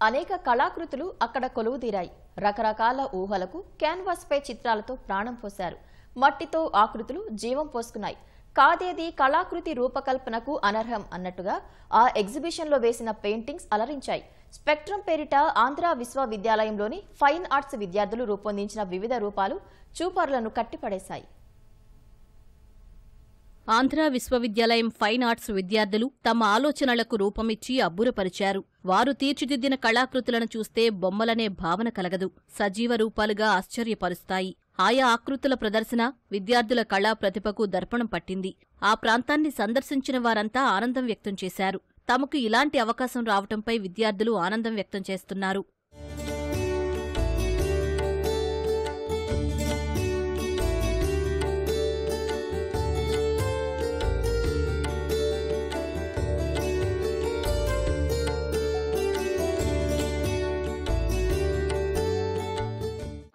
అనేక కళాకృతులు అక్కడ కొలువుదీరాయి. రకరకాల ఊహలకు క్యాన్వాస్ పై చిత్రాలతో ప్రాణం పోశారు. మట్టితో ఆకృతులు జీవం పోసుకున్నాయి. కాదేది కళాకృతి రూపకల్పనకు అనర్హం అన్నట్టుగా ఆ ఎగ్జిబిషన్లో వేసిన పెయింటింగ్స్ అలరించాయి. స్పెక్ట్రమ్ పేరిట ఆంధ్ర విశ్వవిద్యాలయంలోని ఫైన్ ఆర్ట్స్ విద్యార్థులు రూపొందించిన వివిధ రూపాలు చూపరులను కట్టిపడేశాయి. ఆంధ్ర విశ్వవిద్యాలయం ఫైన్ ఆర్ట్స్ విద్యార్థులు తమ ఆలోచనలకు రూపమిచ్చి అబ్బురపరిచారు. వారు తీర్చిదిద్దిన కళాకృతులను చూస్తే బొమ్మలనే భావన కలగదు, సజీవ రూపాలుగా ఆశ్చర్యపరుస్తాయి. ఆయా ఆకృతుల ప్రదర్శన విద్యార్థుల కళా ప్రతిభకు దర్పణం పట్టింది. ఆ ప్రాంతాన్ని సందర్శించిన వారంతా ఆనందం వ్యక్తం చేశారు. తమకు ఇలాంటి అవకాశం రావటంపై విద్యార్థులు ఆనందం వ్యక్తం చేస్తున్నారు.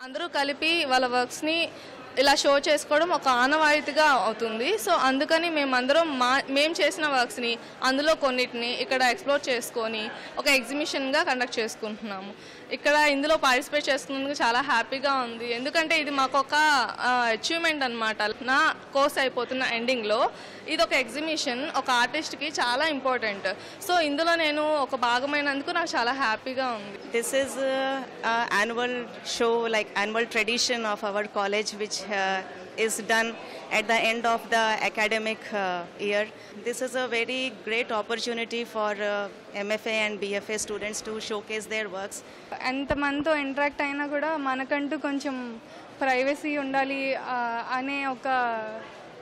అందరూ కలిపి వాళ్ళ వర్క్స్ని ఇలా షో చేసుకోవడం ఒక ఆనవాయితీగా అవుతుంది. సో అందుకని మేమందరం మేము చేసిన వర్క్స్ని అందులో కొన్నిటిని ఇక్కడ ఎక్స్ప్లోర్ చేసుకొని ఒక ఎగ్జిబిషన్గా కండక్ట్ చేసుకుంటున్నాము. ఇక్కడ ఇందులో పార్టిసిపేట్ చేసుకున్నందుకు చాలా హ్యాపీగా ఉంది. ఎందుకంటే ఇది మాకు ఒక అచీవ్మెంట్ అనమాట. నా కోర్స్ అయిపోతున్న ఎండింగ్లో ఇది ఒక ఎగ్జిబిషన్ ఒక ఆర్టిస్ట్కి చాలా ఇంపార్టెంట్. సో ఇందులో నేను ఒక భాగమైనందుకు నాకు చాలా హ్యాపీగా ఉంది. This is an annual show, like annual tradition of our college, which is done at the end of the academic year. This is a very great opportunity for MFA and BFA students to showcase their works. ఎంతమందితో interact అయినా కూడా మనకంటూ కొంచెం privacy ఉండాలి అనే ఒక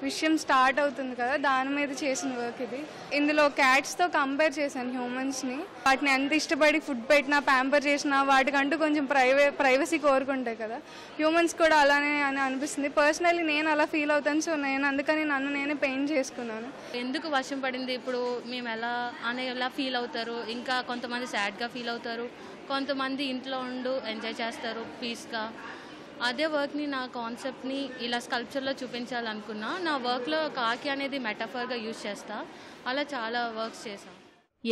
విషయం start అవుతుంది కదా, దాని మీద చేసిన వర్క్ ఇది. ఇందులో క్యాట్స్తో కంపేర్ చేశాను హ్యూమన్స్ని. వాటిని ఎంత ఇష్టపడి ఫుడ్ పెట్టినా ప్యాంపర్ చేసినా వాటికంటూ కొంచెం ప్రైవసీ కోరుకుంటాయి కదా, హ్యూమన్స్ కూడా అలానే అని అనిపిస్తుంది. పర్సనల్లీ నేను అలా ఫీల్ అవుతాను. సో నేను అందుకని నన్ను నేనే పెయింట్ చేసుకున్నాను. ఎందుకు వర్షం పడింది ఇప్పుడు మేము ఎలా ఫీల్ అవుతారు, ఇంకా కొంతమంది సాడ్గా ఫీల్ అవుతారు, కొంతమంది ఇంట్లో ఎంజాయ్ చేస్తారు పీస్గా. అదే వర్క్ని నా కాన్సెప్ట్ని ఇలా స్కల్ప్చర్లో చూపించాలనుకున్నా. నా వర్క్లో కాకి అనేది మెటాఫర్గా యూజ్ చేస్తా. అలా చాలా వర్క్స్ చేశాను.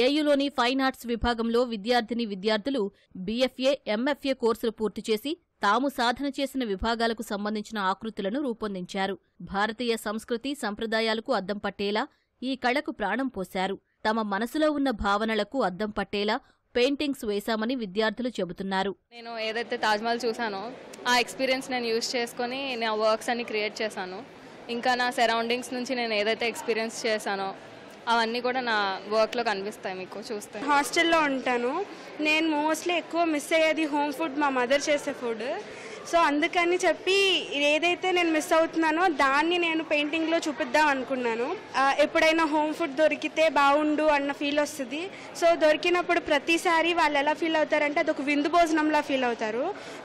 ఏయులోని ఫైన్ ఆర్ట్స్ విభాగంలో విద్యార్థులు BFA, MFA కోర్సులు పూర్తి చేసి తాము సాధన చేసిన విభాగాలకు సంబంధించిన ఆకృతులను రూపొందించారు. భారతీయ సంస్కృతి సంప్రదాయాలకు అద్దం పట్టేలా ఈ కళకు ప్రాణం పోశారు. తమ మనసులో ఉన్న భావనలకు అద్దం పట్టేలా పెయింటింగ్స్ వేశామని విద్యార్థులు చెబుతున్నారు. నేను ఏదైతే తాజ్మహల్ చూసానో ఆ ఎక్స్పీరియన్స్ నేను యూజ్ చేసుకొని నా వర్క్స్ అన్ని క్రియేట్ చేశాను. ఇంకా నా సరౌండింగ్స్ నుంచి నేను ఏదైతే ఎక్స్పీరియన్స్ చేశానో అవన్నీ కూడా నా వర్క్లో కనిపిస్తాయి మీకు చూస్తే. హాస్టల్లో ఉంటాను. నేను మోస్ట్లీ ఎక్కువ మిస్ అయ్యేది హోమ్ ఫుడ్, మా మదర్ చేసే ఫుడ్. సో అందుకని చెప్పి ఏదైతే నేను మిస్ అవుతున్నానో దాన్ని నేను పెయింటింగ్లో చూపిద్దాం అనుకున్నాను. ఎప్పుడైనా హోమ్ ఫుడ్ దొరికితే బాగుండు అన్న ఫీల్ వస్తుంది. సో దొరికినప్పుడు ప్రతిసారి వాళ్ళు ఎలా ఫీల్ అవుతారంటే అదొక విందు భోజనంలా ఫీల్ అవుతారు.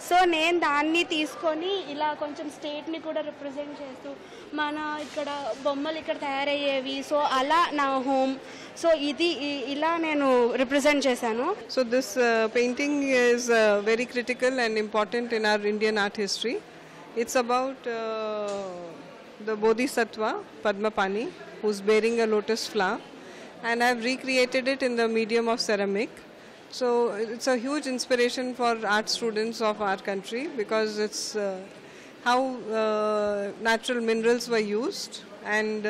సో నేను దాన్ని తీసుకొని ఇలా కొంచెం స్టేట్ని కూడా రిప్రజెంట్ చేస్తూ మన ఇక్కడ బొమ్మలు ఇక్కడ తయారయ్యేవి. సో అలా నా హోమ్. సో ఇది ఇలా నేను రిప్రజెంట్ చేశాను. So this painting is very critical and important in our Indian art history. It's about the Bodhisattva Padmapani, who's bearing a lotus flower, and I've recreated it in the medium of ceramic. So it's a huge inspiration for art students of our country because it's how natural minerals were used, and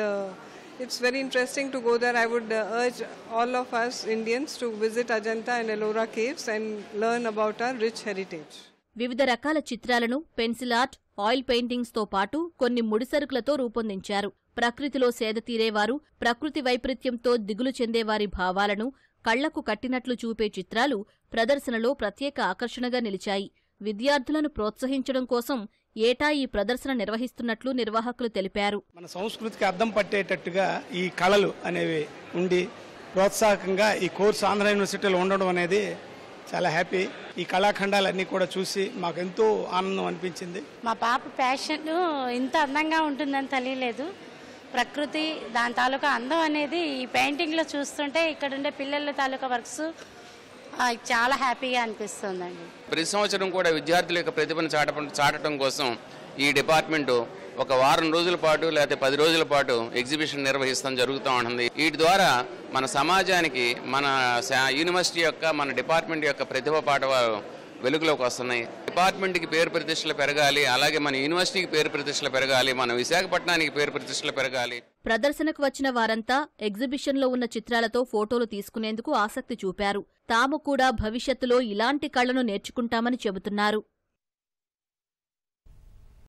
it's very interesting to go there. I would urge all of us Indians to visit Ajanta and Ellora caves and learn about our rich heritage. వివిధ రకాల చిత్రాలను pencil art, oil పెయింటింగ్స్తో పాటు కొన్ని ముడిసరుకులతో రూపొందించారు. ప్రకృతిలో సేద తీరేవారు, ప్రకృతి వైపరీత్యంతో దిగులు చెందేవారి భావాలను కళ్లకు కట్టినట్లు చూపే చిత్రాలు ప్రదర్శనలో ప్రత్యేక ఆకర్షణగా నిలిచాయి. విద్యార్థులను ప్రోత్సహించడం కోసం ఏటా ఈ ప్రదర్శన నిర్వహిస్తున్నట్లు నిర్వాహకులు తెలిపారు. మన సంస్కృతికి అద్దం పట్టేటట్టుగా ఈ కళలు అనేవి ఉండి ప్రోత్సాహకంగా ఈ కోర్సు ఆంధ్ర యూనివర్సిటీలో ఉండడం అనేది చాలా హ్యాపీ. ఈ కళాఖండాలన్నీ కూడా చూసి మాకు ఎంతో ఆనందం అనిపించింది. మా పాప ప్యాషన్ ఇంత అందంగా ఉంటుందని తెలియలేదు. ప్రకృతి దాని తాలూకా అందం అనేది ఈ పెయింటింగ్లో చూస్తుంటే ఇక్కడ ఉండే పిల్లల తాలూకా వర్క్స్ చాలా హ్యాపీగా అనిపిస్తుందండి. ప్రతి సంవత్సరం కూడా విద్యార్థుల యొక్క ప్రతిభను చాటడం కోసం ఈ డిపార్ట్మెంటు ఒక వారం రోజుల పాటు లేకపోతే 10 రోజుల పాటు ఎగ్జిబిషన్ నిర్వహిస్తాం జరుగుతూ ఉంటుంది. వీటి ద్వారా మన సమాజానికి మన యూనివర్సిటీ యొక్క మన డిపార్ట్మెంట్ యొక్క ప్రతిభ పాఠవాలు వెలుగులోకి వస్తున్నాయి. డిపార్ట్మెంట్కి పేరు ప్రతిష్టలు పెరగాలి, అలాగే మన యూనివర్సిటీకి పేరు ప్రతిష్టలు పెరగాలి, మన విశాఖపట్నానికి పేరు ప్రతిష్టలు పెరగాలి. ప్రదర్శనకు వచ్చిన వారంతా ఎగ్జిబిషన్లో ఉన్న చిత్రాలతో ఫోటోలు తీసుకునేందుకు ఆసక్తి చూపారు. తాము కూడా భవిష్యత్తులో ఇలాంటి కళను నేర్చుకుంటామని చెబుతున్నారు.